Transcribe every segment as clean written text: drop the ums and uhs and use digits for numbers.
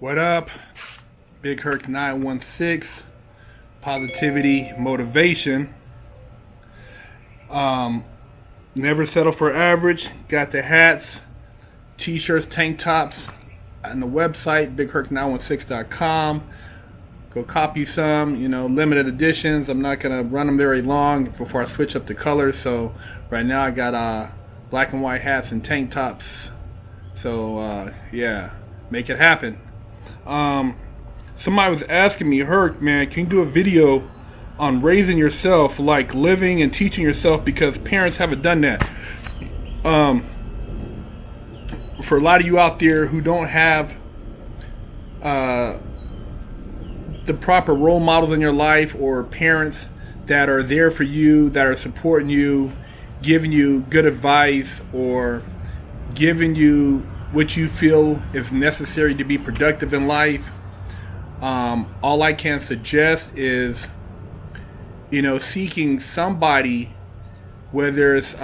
What up? Big Herc916, positivity, motivation. Never settle for average. Got the hats, t-shirts, tank tops on the website, bigherc916.com. Go copy some, limited editions. I'm not going to run them very long before I switch up the colors. So right now I got black and white hats and tank tops. So, make it happen. Somebody was asking me, Herc, man, can you do a video on raising yourself, like living and teaching yourself, because parents haven't done that. For a lot of you out there who don't have the proper role models in your life, or parents that are there for you, that are supporting you, giving you good advice, or giving you what you feel is necessary to be productive in life, all I can suggest is, seeking somebody, whether it's,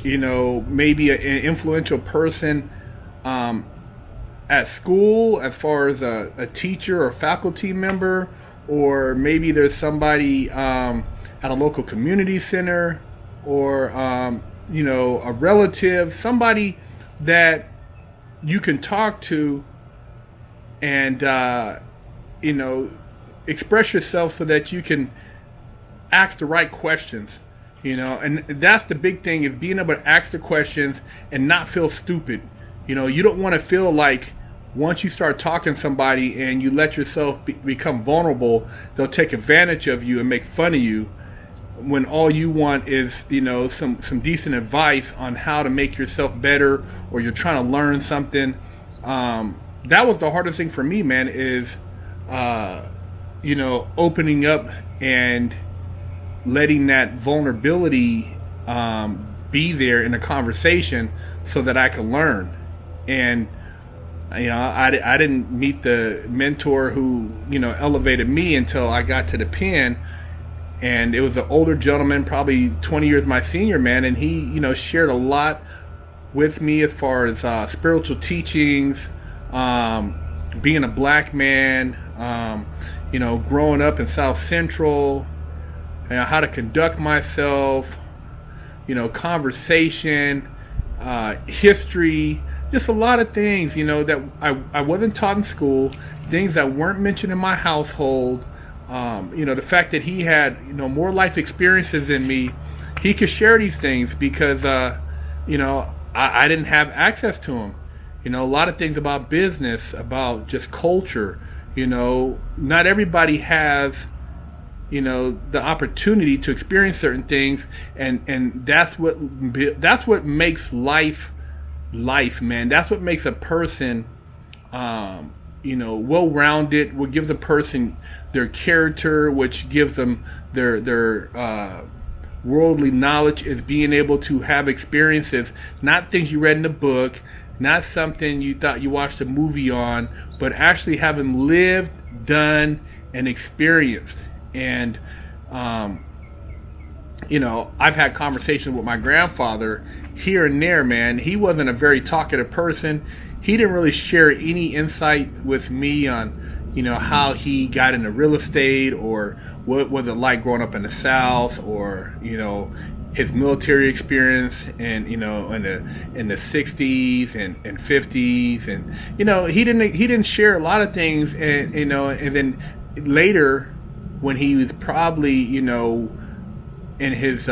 maybe an influential person at school, as far as a teacher or faculty member, or maybe there's somebody at a local community center, or, a relative, somebody that you can talk to and, express yourself so that you can ask the right questions, and that's the big thing, is being able to ask the questions and not feel stupid. You don't want to feel like once you start talking to somebody and you let yourself become vulnerable, they'll take advantage of you and make fun of you, when all you want is, some decent advice on how to make yourself better, or you're trying to learn something. That was the hardest thing for me, man, is, opening up and letting that vulnerability be there in a conversation so that I can learn. And, I didn't meet the mentor who, elevated me until I got to the pen. And it was an older gentleman, probably 20 years my senior, man. And he, shared a lot with me as far as spiritual teachings, being a black man, growing up in South Central, how to conduct myself, conversation, history, just a lot of things, that I wasn't taught in school, things that weren't mentioned in my household. The fact that he had, more life experiences than me, he could share these things because, I didn't have access to him. A lot of things about business, about just culture, not everybody has, the opportunity to experience certain things. And that's what makes life, man. That's what makes a person, well-rounded, what gives a person their character, which gives them their worldly knowledge, is being able to have experiences, not things you read in a book, not something you thought you watched a movie on, but actually having lived, done, and experienced. And, I've had conversations with my grandfather here and there, man. He wasn't a very talkative person. He didn't really share any insight with me on, how he got into real estate, or what was it like growing up in the South, or, his military experience, and, in the 60s and 50s. And, he didn't share a lot of things. And, and then later, when he was probably, in his,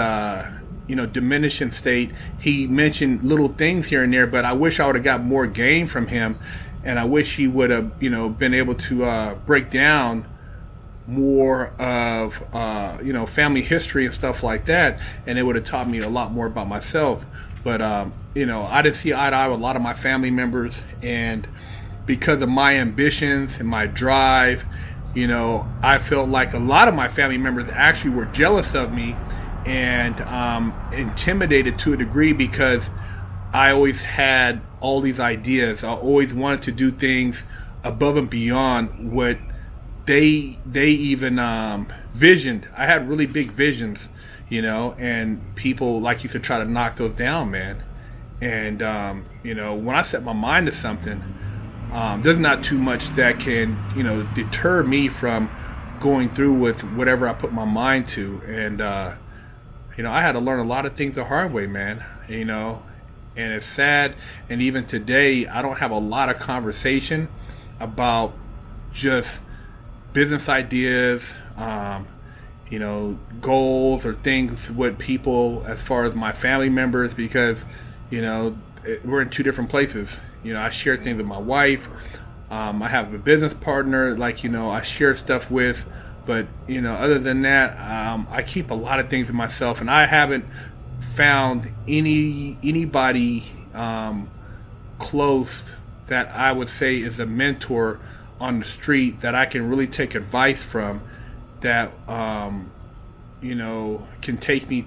diminishing state, he mentioned little things here and there, but I wish I would have got more gain from him. And I wish he would have, been able to break down more of, family history and stuff like that. And it would have taught me a lot more about myself. But, I didn't see eye to eye with a lot of my family members. And because of my ambitions and my drive, I felt like a lot of my family members actually were jealous of me and intimidated to a degree, because I always had all these ideas. I always wanted to do things above and beyond what they even visioned. I had really big visions, and people like used to try to knock those down, man. And when I set my mind to something, There's not too much that can, deter me from going through with whatever I put my mind to. And, I had to learn a lot of things the hard way, man, and it's sad. And even today, I don't have a lot of conversation about just business ideas, goals or things with people as far as my family members, because, we're in two different places. I share things with my wife. I have a business partner, I share stuff with. But, other than that, I keep a lot of things to myself. And I haven't found anybody close that I would say is a mentor on the street that I can really take advice from, that, can take me,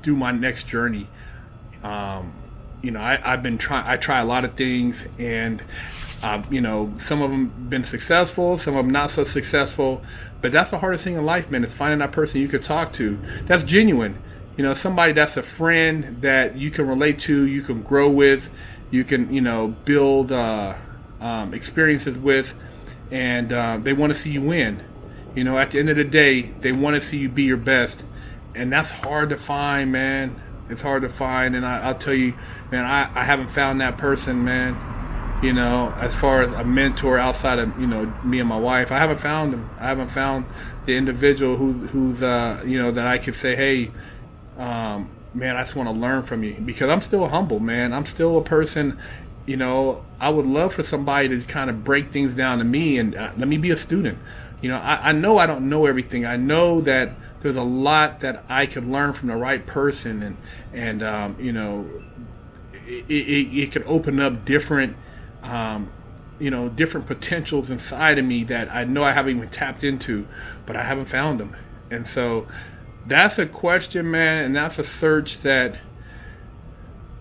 through my next journey. I try a lot of things, and, some of them been successful, some of them not so successful, but that's the hardest thing in life, man, is finding that person you could talk to that's genuine, somebody that's a friend that you can relate to, you can grow with, you can, build experiences with, and they want to see you win. At the end of the day, they want to see you be your best, and that's hard to find, man. It's hard to find, and I'll tell you, man, I haven't found that person, man. As far as a mentor outside of, me and my wife, I haven't found him. I haven't found the individual who's that I could say, hey, man, I just want to learn from you, because I'm still humble, man. I'm still a person, I would love for somebody to kind of break things down to me and let me be a student. I know I don't know everything. I know that there's a lot that I could learn from the right person, and it could open up different, different potentials inside of me that I know I haven't even tapped into, but I haven't found them. And so that's a question, man, and that's a search that,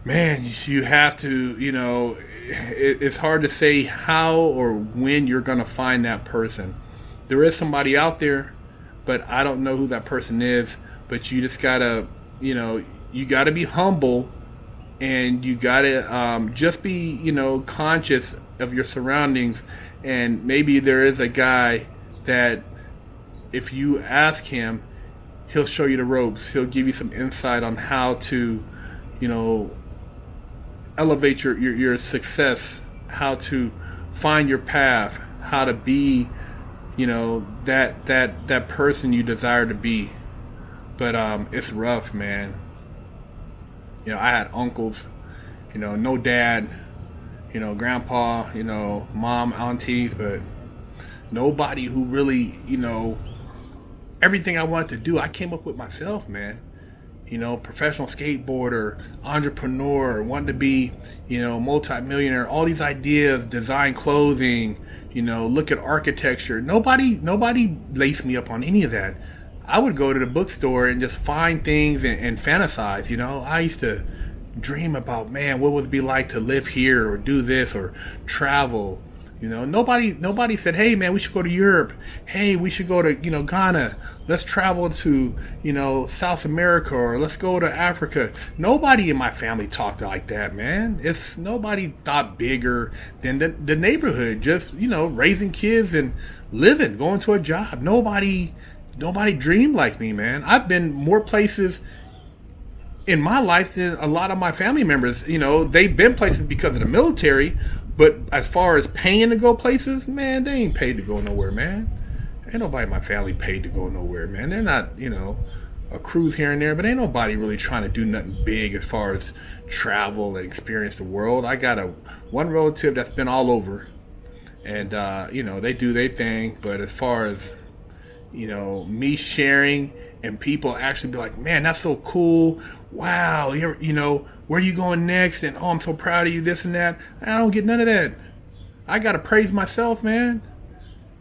man, you have to, it's hard to say how or when you're going to find that person. There is somebody out there, but I don't know who that person is. But you just gotta, you gotta be humble, and you gotta just be, conscious of your surroundings. And maybe there is a guy that, if you ask him, he'll show you the ropes. He'll give you some insight on how to, elevate your success, how to find your path, how to be, that person you desire to be. But it's rough, man. I had uncles, no dad, grandpa, mom, aunties, but nobody who really, everything I wanted to do, I came up with myself, man. Professional skateboarder, entrepreneur, wanted to be, multi-millionaire, all these ideas, design clothing, look at architecture. Nobody laced me up on any of that. I would go to the bookstore and just find things and fantasize. I used to dream about, man, what would it be like to live here or do this or travel. Nobody said, hey, man, we should go to Europe. Hey, we should go to, Ghana. Let's travel to, South America, or let's go to Africa. Nobody in my family talked like that, man. Nobody thought bigger than the neighborhood, just, raising kids and living, going to a job. Nobody dreamed like me, man. I've been more places in my life than a lot of my family members. They've been places because of the military. But as far as paying to go places, man, they ain't paid to go nowhere, man. Ain't nobody in my family paid to go nowhere, man. They're not, a cruise here and there, but ain't nobody really trying to do nothing big as far as travel and experience the world. I got one relative that's been all over, and, they do their thing. But as far as, me sharing and people actually be like, man, that's so cool. Wow, where are you going next? And, oh, I'm so proud of you, this and that. I don't get none of that. I got to praise myself, man.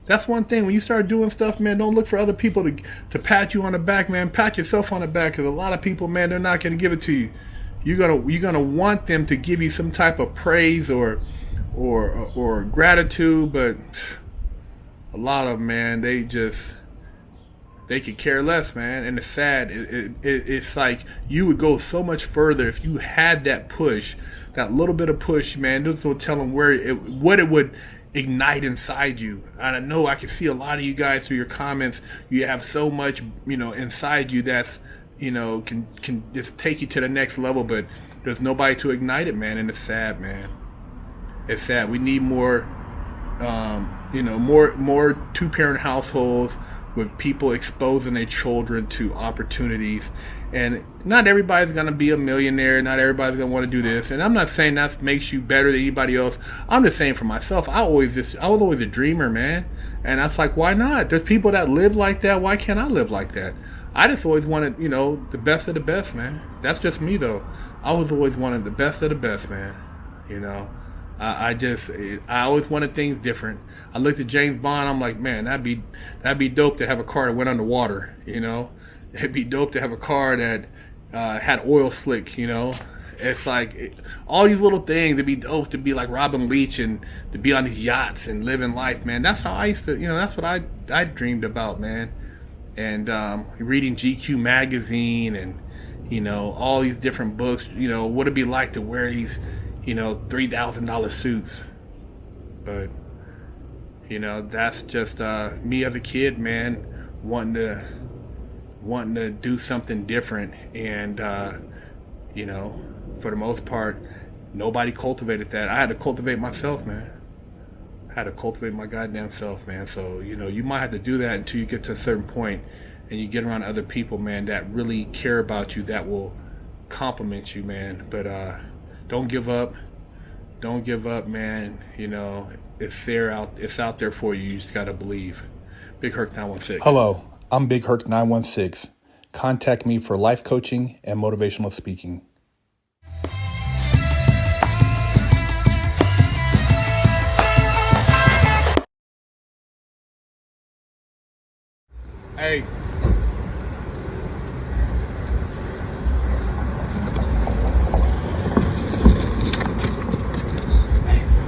That's one thing. When you start doing stuff, man, don't look for other people to pat you on the back, man. Pat yourself on the back, because a lot of people, man, they're not going to give it to you. You're gonna want them to give you some type of praise or gratitude, but a lot of them, man, they just They could care less, man. And it's sad. It's like you would go so much further if you had that push, that little bit of push, man. This will tell them what it would ignite inside you. And I know I can see a lot of you guys through your comments. You have so much, inside you that's, can just take you to the next level. But there's nobody to ignite it, man. And it's sad, man. It's sad. We need more, more two-parent households with people exposing their children to opportunities. And not everybody's going to be a millionaire. Not everybody's going to want to do this. And I'm not saying that makes you better than anybody else. I'm just saying for myself, I was always a dreamer, man. And I was like, why not? There's people that live like that. Why can't I live like that? I just always wanted, the best of the best, man. That's just me, though. I was always wanted the best of the best, man. I always wanted things different. I looked at James Bond. I'm like, man, that'd be dope to have a car that went underwater. It'd be dope to have a car that had oil slick. It's like all these little things. It'd be dope to be like Robin Leach and to be on these yachts and living life, man. That's how I used to. That's what I dreamed about, man. And reading GQ magazine and all these different books. What it'd be like to wear these $3,000 suits. But that's just me as a kid, man, wanting to do something different. And for the most part, nobody cultivated that. I had to cultivate myself, man. I had to cultivate my goddamn self, man. So you might have to do that until you get to a certain point and you get around other people, man, that really care about you, that will compliment you, man. But don't give up. Don't give up, man. It's out there for you. You just gotta believe. Big Herc916. Hello, I'm Big Herc916. Contact me for life coaching and motivational speaking. Hey.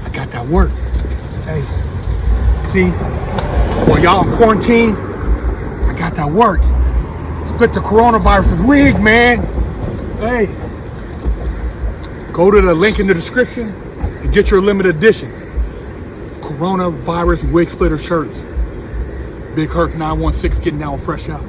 I got that work. Hey, see, while y'all in quarantine, I got that work. Split the coronavirus wig, man. Hey, go to the link in the description and get your limited edition coronavirus wig splitter shirts. Big Herc916 getting down fresh out.